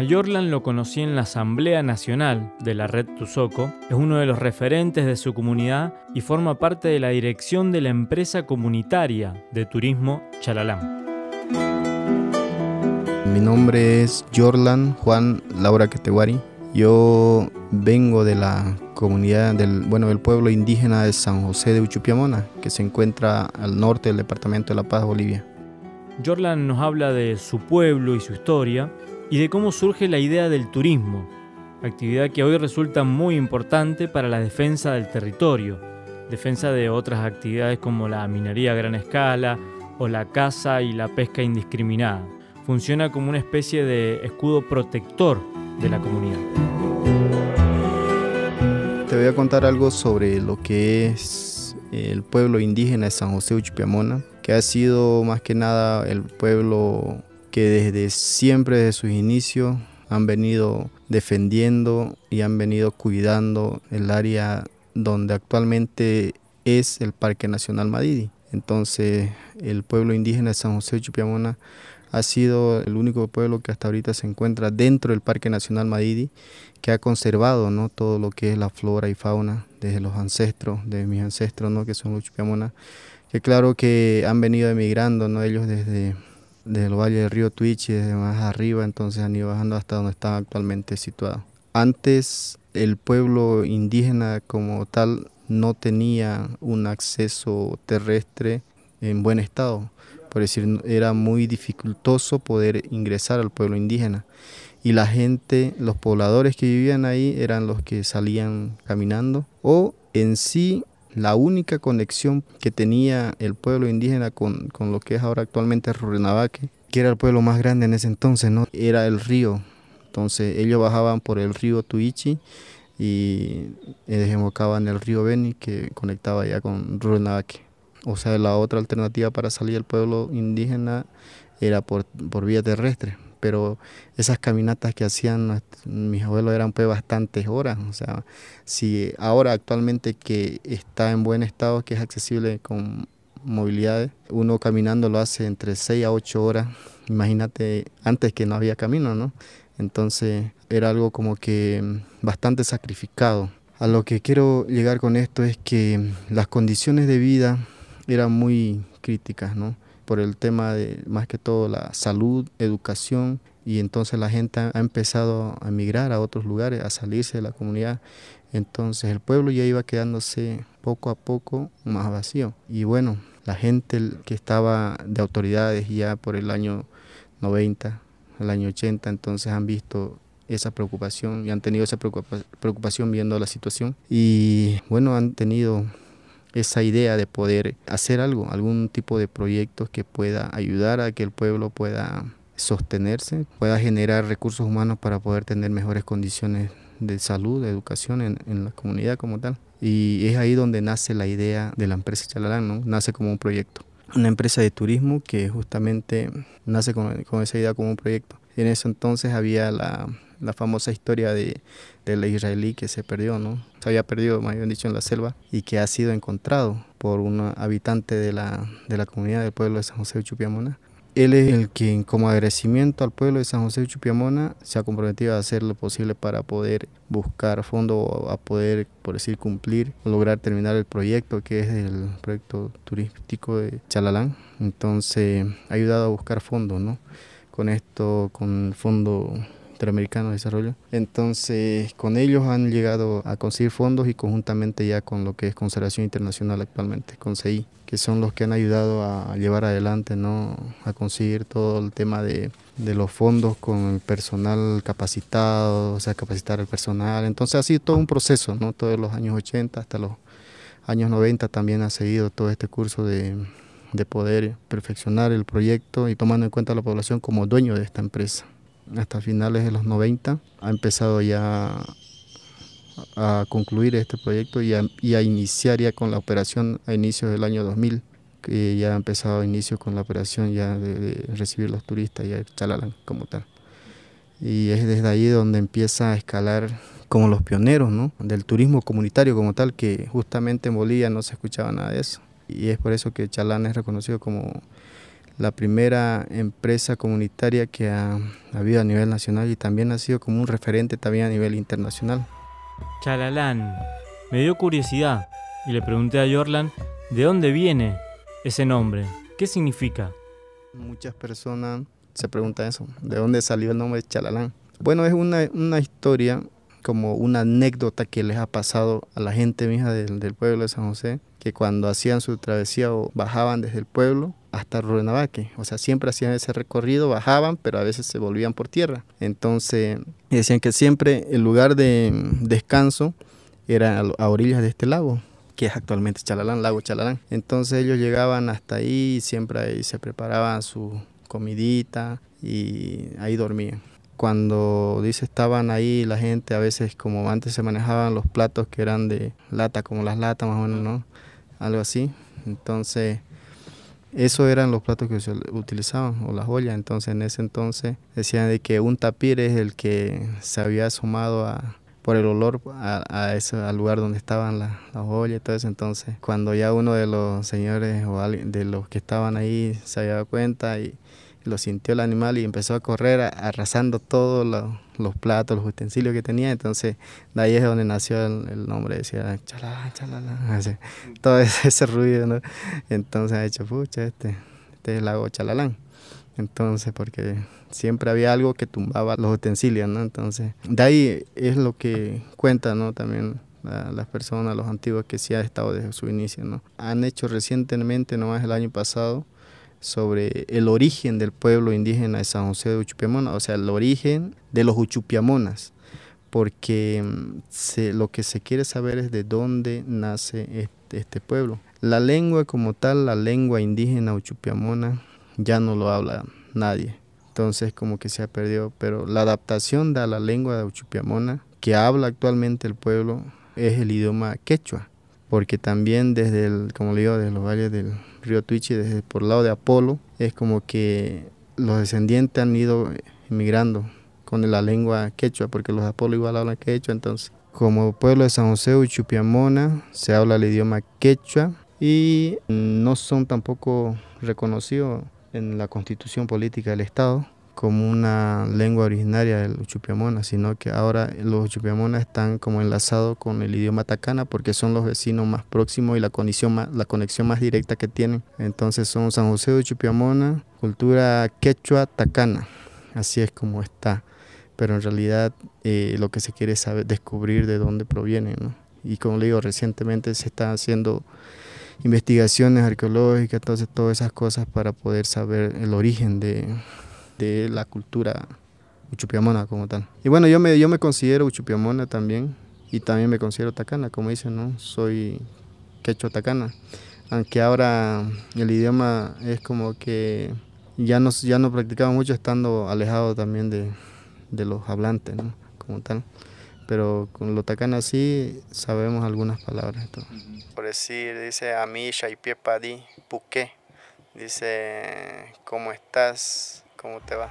A Yorlan lo conocí en la Asamblea Nacional de la Red Tuzoco, es uno de los referentes de su comunidad y forma parte de la dirección de la empresa comunitaria de turismo Chalalán. Mi nombre es Yorlan Juan Laura Queteguari. Yo vengo de la comunidad del pueblo indígena de San José de Uchupiamona, que se encuentra al norte del departamento de La Paz, Bolivia. Yorlan nos habla de su pueblo y su historia y de cómo surge la idea del turismo, actividad que hoy resulta muy importante para la defensa del territorio, defensa de otras actividades como la minería a gran escala o la caza y la pesca indiscriminada. Funciona como una especie de escudo protector de la comunidad. Te voy a contar algo sobre lo que es el pueblo indígena de San José de Uchupiamona, que ha sido más que nada el pueblo que desde siempre, desde sus inicios, han venido defendiendo y han venido cuidando el área donde actualmente es el Parque Nacional Madidi. Entonces, el pueblo indígena de San José de Uchupiamona ha sido el único pueblo que hasta ahorita se encuentra dentro del Parque Nacional Madidi, que ha conservado, ¿no?, todo lo que es la flora y fauna desde los ancestros, de mis ancestros, ¿no?, que son los Uchupiamona, que claro que han venido emigrando, ¿no?, ellos desde el valle del río Tuichi, desde más arriba, entonces han ido bajando hasta donde están actualmente situados. Antes el pueblo indígena como tal no tenía un acceso terrestre en buen estado, por decir, era muy dificultoso poder ingresar al pueblo indígena. Y la gente, los pobladores que vivían ahí eran los que salían caminando, o en sí la única conexión que tenía el pueblo indígena con lo que es ahora actualmente Rurrenabaque, que era el pueblo más grande en ese entonces, ¿no?, era el río. Entonces ellos bajaban por el río Tuichi y desembocaban en el río Beni, que conectaba ya con Rurrenabaque. O sea, la otra alternativa para salir del pueblo indígena era por vía terrestre. Pero esas caminatas que hacían mis abuelos eran pues bastantes horas. O sea, si ahora actualmente que está en buen estado, que es accesible con movilidades, uno caminando lo hace entre 6 a 8 horas. Imagínate antes que no había camino, ¿no? Entonces era algo como que bastante sacrificado. A lo que quiero llegar con esto es que las condiciones de vida eran muy críticas, ¿no?, por el tema de más que todo la salud, educación, y entonces la gente ha empezado a emigrar a otros lugares, a salirse de la comunidad. Entonces el pueblo ya iba quedándose poco a poco más vacío. Y bueno, la gente que estaba de autoridades ya por el año 90, el año 80, entonces han visto esa preocupación y han tenido esa preocupación viendo la situación. Y bueno, han tenido esa idea de poder hacer algo, algún tipo de proyectos que pueda ayudar a que el pueblo pueda sostenerse, pueda generar recursos humanos para poder tener mejores condiciones de salud, de educación en la comunidad como tal. Y es ahí donde nace la idea de la empresa Chalalán, ¿no? Nace como un proyecto. Una empresa de turismo que justamente nace con esa idea como un proyecto. Y en ese entonces había la famosa historia de la israelí que se perdió, ¿no? Se había perdido, más bien dicho, en la selva, y que ha sido encontrado por un habitante de la comunidad del pueblo de San José de Uchupiamona. Él es el que, como agradecimiento al pueblo de San José de Uchupiamona, se ha comprometido a hacer lo posible para poder buscar fondos, a poder, por decir, cumplir, lograr terminar el proyecto, que es el proyecto turístico de Chalalán. Entonces ha ayudado a buscar fondos, ¿no?, con esto, con el Fondo Interamericano de Desarrollo. Entonces con ellos han llegado a conseguir fondos, y conjuntamente ya con lo que es Conservación Internacional actualmente, con CI, que son los que han ayudado a llevar adelante, ¿no?, a conseguir todo el tema de los fondos con el personal capacitado, o sea, capacitar al personal. Entonces ha sido todo un proceso, ¿no?, todos los años 80 hasta los años 90 también ha seguido todo este curso de poder perfeccionar el proyecto y tomando en cuenta a la población como dueño de esta empresa. Hasta finales de los 90 ha empezado ya a concluir este proyecto y a iniciar ya con la operación a inicios del año 2000, que ya ha empezado a inicio con la operación ya de recibir los turistas ya de Chalalán como tal. Y es desde ahí donde empieza a escalar como los pioneros, ¿no?, del turismo comunitario como tal, que justamente en Bolivia no se escuchaba nada de eso. Y es por eso que Chalalán es reconocido como la primera empresa comunitaria que ha habido a nivel nacional y también ha sido como un referente también a nivel internacional. Chalalán. Me dio curiosidad y le pregunté a Yorlan de dónde viene ese nombre, qué significa. Muchas personas se preguntan eso, ¿de dónde salió el nombre de Chalalán? Bueno, es una historia, como una anécdota que les ha pasado a la gente misma del pueblo de San José, que cuando hacían su travesía o bajaban desde el pueblo hasta Rurrenabaque, o sea, siempre hacían ese recorrido, bajaban, pero a veces se volvían por tierra. Entonces, decían que siempre el lugar de descanso era a orillas de este lago, que es actualmente Chalalán, lago Chalalán. Entonces ellos llegaban hasta ahí, siempre ahí se preparaban su comidita y ahí dormían. Cuando dice estaban ahí la gente, a veces como antes se manejaban los platos que eran de lata, como las latas más o menos, ¿no? Algo así. Entonces, esos eran los platos que se utilizaban, o las ollas. Entonces, en ese entonces decían de que un tapir es el que se había asomado por el olor al lugar donde estaban las ollas y todo eso. Entonces, cuando ya uno de los señores o alguien de los que estaban ahí se había dado cuenta y lo sintió el animal y empezó a correr arrasando todos los platos, los utensilios que tenía. Entonces de ahí es donde nació el nombre, decía chalala, chalala, así, todo ese ruido, ¿no? Entonces ha dicho, pucha, este es el lago Chalalán. Entonces, porque siempre había algo que tumbaba los utensilios, ¿no? Entonces de ahí es lo que cuenta, ¿no? También las personas, los antiguos, que sí ha estado desde su inicio, ¿no? Han hecho recientemente, nomás el año pasado, sobre el origen del pueblo indígena de San José de Uchupiamona, o sea, el origen de los uchupiamonas, porque lo que se quiere saber es de dónde nace este pueblo. La lengua como tal, la lengua indígena uchupiamona, ya no lo habla nadie, entonces como que se ha perdido, pero la adaptación de la lengua de uchupiamona que habla actualmente el pueblo es el idioma quechua, porque también desde como le digo, desde los valles del río Tuichi, desde por el lado de Apolo, es como que los descendientes han ido emigrando con la lengua quechua, porque los de Apolo igual hablan quechua. Entonces, como pueblo de San José Uchupiamona, se habla el idioma quechua y no son tampoco reconocidos en la constitución política del Estado como una lengua originaria del Uchupiamona, sino que ahora los Uchupiamonas están como enlazados con el idioma Takana porque son los vecinos más próximos y la conexión más directa que tienen. Entonces son San José de Uchupiamona, cultura quechua Takana, así es como está. Pero en realidad lo que se quiere es descubrir de dónde provienen, ¿no? Y como le digo, recientemente se están haciendo investigaciones arqueológicas, entonces todas esas cosas para poder saber el origen de la cultura uchupiamona como tal. Y bueno, yo me considero uchupiamona también y también me considero tacana, como dicen, ¿no? Soy quechua tacana, aunque ahora el idioma es como que ya no practicamos mucho estando alejado también de los hablantes, ¿no? Como tal. Pero con lo tacana sí sabemos algunas palabras. Todo. Por decir, dice Ami Shaipie Puqué, dice ¿cómo estás? ¿Cómo te va?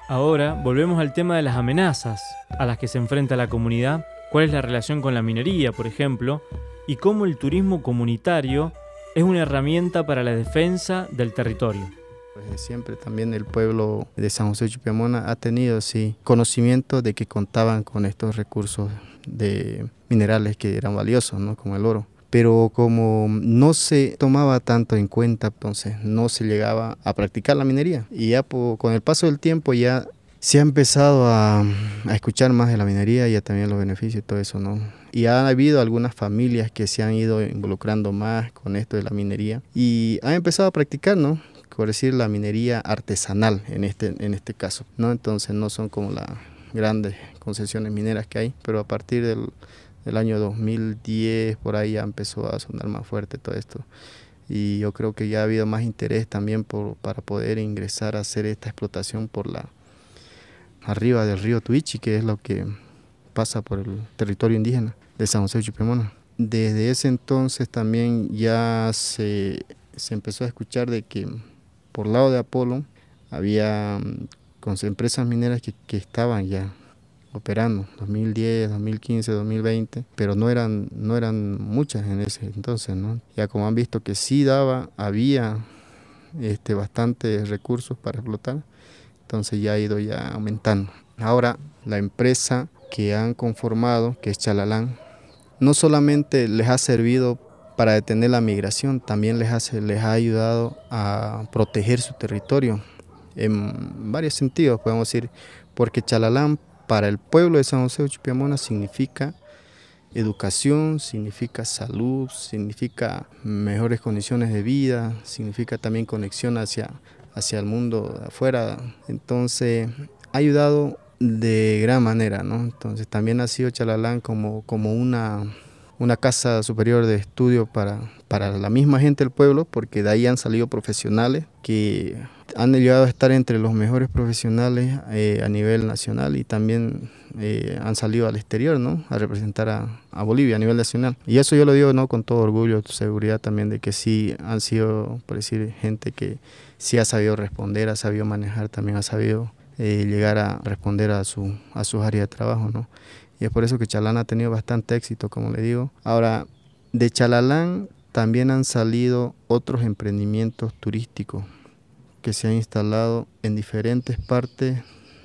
Ahora volvemos al tema de las amenazas a las que se enfrenta la comunidad, cuál es la relación con la minería, por ejemplo, y cómo el turismo comunitario es una herramienta para la defensa del territorio. Pues siempre también el pueblo de San José de Uchupiamona ha tenido conocimiento de que contaban con estos recursos de minerales que eran valiosos, ¿no? Como el oro. Pero como no se tomaba tanto en cuenta, entonces no se llegaba a practicar la minería. Y ya con el paso del tiempo ya se ha empezado a escuchar más de la minería y ya también los beneficios y todo eso, ¿no? Y ha habido algunas familias que se han ido involucrando más con esto de la minería y han empezado a practicar, ¿no? Por decir, la minería artesanal en este caso, ¿no? Entonces no son como las grandes concesiones mineras que hay, pero a partir del año 2010 por ahí ya empezó a sonar más fuerte todo esto y yo creo que ya ha habido más interés también para poder ingresar a hacer esta explotación arriba del río Tuichi, que es lo que pasa por el territorio indígena de San José de Uchupiamona. Desde ese entonces también ya se empezó a escuchar de que por lado de Apolo había con empresas mineras que estaban ya operando 2010, 2015, 2020, pero no eran muchas en ese entonces, ¿no? Ya como han visto que sí había bastantes recursos para explotar, entonces ya ha ido ya aumentando. Ahora la empresa que han conformado, que es Chalalán, no solamente les ha servido para detener la migración, también les ha ayudado a proteger su territorio en varios sentidos, podemos decir, porque Chalalán para el pueblo de San José de Chupiamona significa educación, significa salud, significa mejores condiciones de vida, significa también conexión hacia el mundo de afuera. Entonces ha ayudado de gran manera, ¿no? Entonces también ha sido Chalalán como una casa superior de estudio para la misma gente del pueblo, porque de ahí han salido profesionales que han llegado a estar entre los mejores profesionales a nivel nacional, y también han salido al exterior, ¿no?, a representar a Bolivia a nivel nacional. Y eso yo lo digo, ¿no?, con todo orgullo, seguridad también, de que sí han sido, por decir, gente que sí ha sabido responder, ha sabido manejar, también ha sabido llegar a responder a sus áreas de trabajo, ¿no? Y es por eso que Chalalán ha tenido bastante éxito, como le digo. Ahora, de Chalalán también han salido otros emprendimientos turísticos que se han instalado en diferentes partes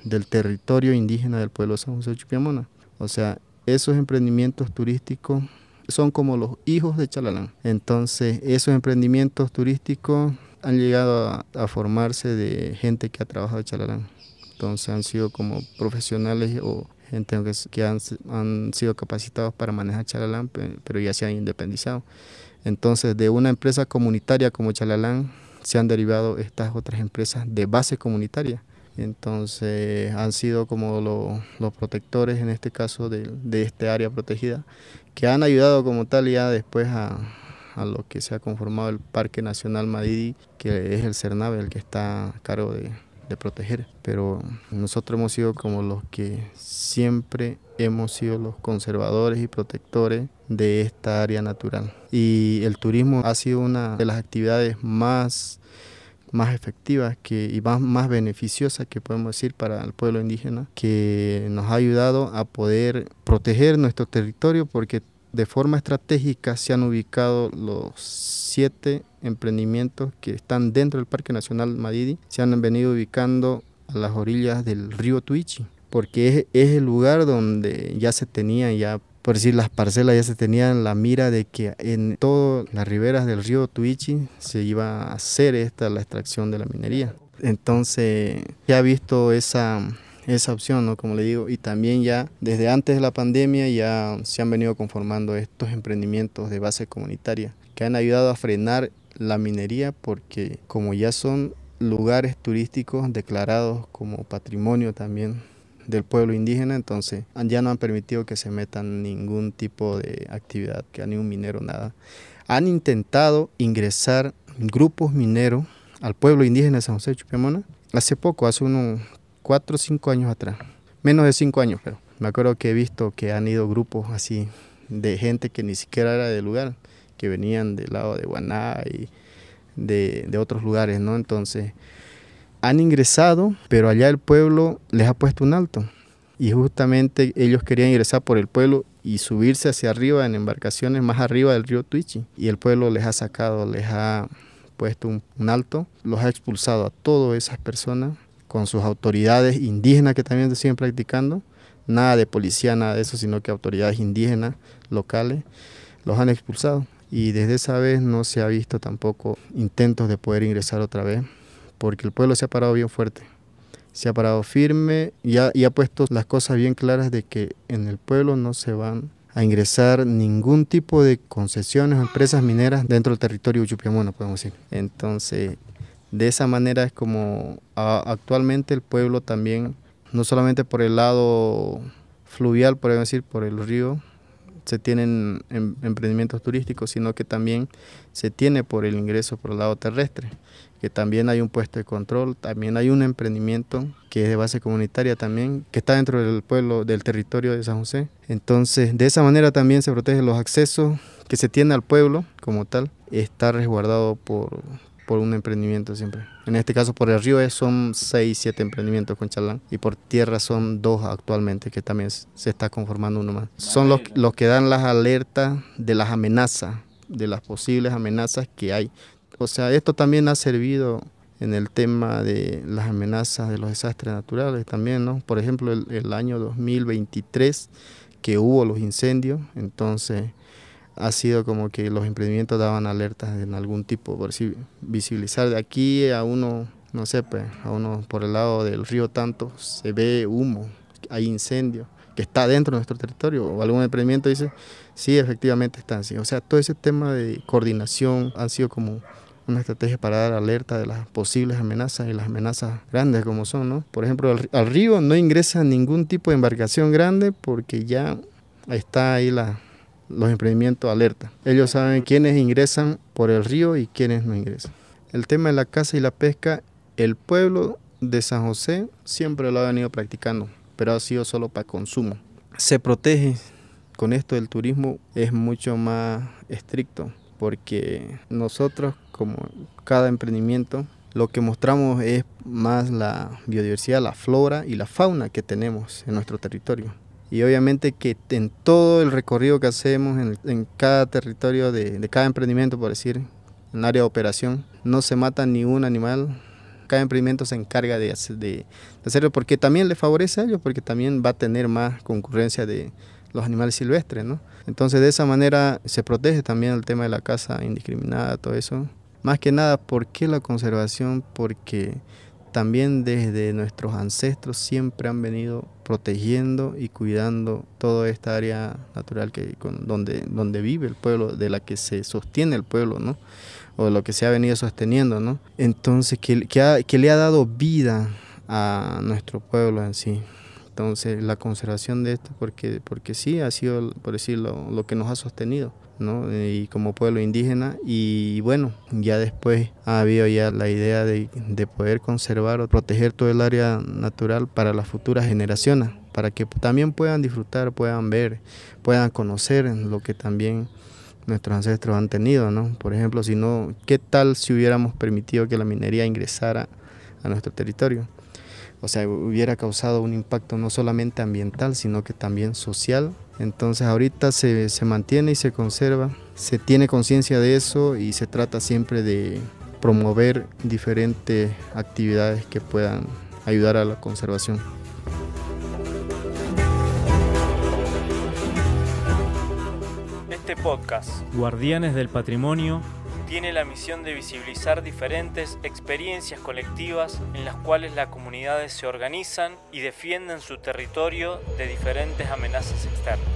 del territorio indígena del pueblo de San José de Chupiamona. O sea, esos emprendimientos turísticos son como los hijos de Chalalán. Entonces, esos emprendimientos turísticos han llegado a formarse de gente que ha trabajado en Chalalán. Entonces, han sido como profesionales o gente que han sido capacitados para manejar Chalalán, pero ya se han independizado. Entonces, de una empresa comunitaria como Chalalán se han derivado estas otras empresas de base comunitaria. Entonces, han sido como los protectores, en este caso, de este área protegida, que han ayudado como tal ya después a lo que se ha conformado el Parque Nacional Madidi, que es el CERNAVE el que está a cargo de proteger. Pero nosotros hemos sido como los que siempre hemos sido los conservadores y protectores de esta área natural. Y el turismo ha sido una de las actividades más efectivas y más beneficiosas que podemos decir para el pueblo indígena, que nos ha ayudado a poder proteger nuestro territorio, porque de forma estratégica se han ubicado los 7 emprendimientos que están dentro del Parque Nacional Madidi, se han venido ubicando a las orillas del río Tuichi, porque es el lugar donde ya se tenía, por decir, las parcelas ya se tenían la mira de que en todas las riberas del río Tuichi se iba a hacer la extracción de la minería. Entonces se ha visto esa opción, ¿no?, como le digo, y también ya desde antes de la pandemia ya se han venido conformando estos emprendimientos de base comunitaria que han ayudado a frenar la minería, porque como ya son lugares turísticos declarados como patrimonio también del pueblo indígena, entonces ya no han permitido que se metan ningún tipo de actividad, que a ningún minero, nada. Han intentado ingresar grupos mineros al pueblo indígena de San José de Chupiamona hace poco, hace unos 4 o 5 años atrás, menos de 5 años, pero me acuerdo que he visto que han ido grupos así de gente que ni siquiera era del lugar, que venían del lado de Guaná y de otros lugares, ¿no? Entonces han ingresado, pero allá el pueblo les ha puesto un alto, y justamente ellos querían ingresar por el pueblo y subirse hacia arriba en embarcaciones más arriba del río Tuichi, y el pueblo les ha sacado, les ha puesto un alto, los ha expulsado a todas esas personas con sus autoridades indígenas que también siguen practicando, nada de policía, nada de eso, sino que autoridades indígenas locales los han expulsado. Y desde esa vez no se ha visto tampoco intentos de poder ingresar otra vez, porque el pueblo se ha parado bien fuerte, se ha parado firme y ha puesto las cosas bien claras de que en el pueblo no se van a ingresar ningún tipo de concesiones o empresas mineras dentro del territorio de Chupiamona, podemos decir. Entonces, de esa manera es como actualmente el pueblo también, no solamente por el lado fluvial, podemos decir, por el río, se tienen emprendimientos turísticos, sino que también se tiene por el ingreso por el lado terrestre, que también hay un puesto de control, también hay un emprendimiento que es de base comunitaria también, que está dentro del pueblo, del territorio de San José. Entonces, de esa manera también se protegen los accesos que se tiene al pueblo como tal, está resguardado por un emprendimiento siempre. En este caso por el río son 6, 7 emprendimientos con Chalalán, y por tierra son 2 actualmente, que también se está conformando uno más. Son los que dan las alertas de las amenazas, de las posibles amenazas que hay. O sea, esto también ha servido en el tema de las amenazas de los desastres naturales también, ¿no? Por ejemplo, el año 2023 que hubo los incendios, entonces ha sido como que los emprendimientos daban alertas en algún tipo, por decir, visibilizar de aquí a uno, no sé, pues, a uno por el lado del río Tanto se ve humo, hay incendio, que está dentro de nuestro territorio, o algún emprendimiento dice, sí, efectivamente está así. O sea, todo ese tema de coordinación ha sido como una estrategia para dar alerta de las posibles amenazas y las amenazas grandes como son, ¿no? Por ejemplo, al río no ingresa ningún tipo de embarcación grande porque ya está ahí los emprendimientos alerta. Ellos saben quiénes ingresan por el río y quiénes no ingresan. El tema de la caza y la pesca, el pueblo de San José siempre lo ha venido practicando, pero ha sido solo para consumo. Se protege, con esto del turismo es mucho más estricto, porque nosotros, como cada emprendimiento, lo que mostramos es más la biodiversidad, la flora y la fauna que tenemos en nuestro territorio. Y obviamente que en todo el recorrido que hacemos en cada territorio de cada emprendimiento, por decir, en el área de operación, no se mata ni un animal. Cada emprendimiento se encarga de hacerlo porque también le favorece a ellos, porque también va a tener más concurrencia de los animales silvestres, ¿no? Entonces de esa manera se protege también el tema de la caza indiscriminada, todo eso. Más que nada, ¿por qué la conservación? Porque también desde nuestros ancestros siempre han venido protegiendo y cuidando toda esta área natural donde vive el pueblo, de la que se sostiene el pueblo, ¿no? O de lo que se ha venido sosteniendo, ¿no? Entonces, que le ha dado vida a nuestro pueblo en sí. Entonces, la conservación de esto, porque sí ha sido, por decirlo, lo que nos ha sostenido, ¿no? Y como pueblo indígena, y bueno, ya después ha habido ya la idea de poder conservar o proteger todo el área natural para las futuras generaciones, para que también puedan disfrutar, puedan ver, puedan conocer lo que también nuestros ancestros han tenido, ¿no? Por ejemplo, si no, ¿qué tal si hubiéramos permitido que la minería ingresara a nuestro territorio? O sea, hubiera causado un impacto no solamente ambiental, sino que también social. Entonces ahorita se mantiene y se conserva, se tiene conciencia de eso y se trata siempre de promover diferentes actividades que puedan ayudar a la conservación. Este podcast, Guardianes del Patrimonio, tiene la misión de visibilizar diferentes experiencias colectivas en las cuales las comunidades se organizan y defienden su territorio de diferentes amenazas externas.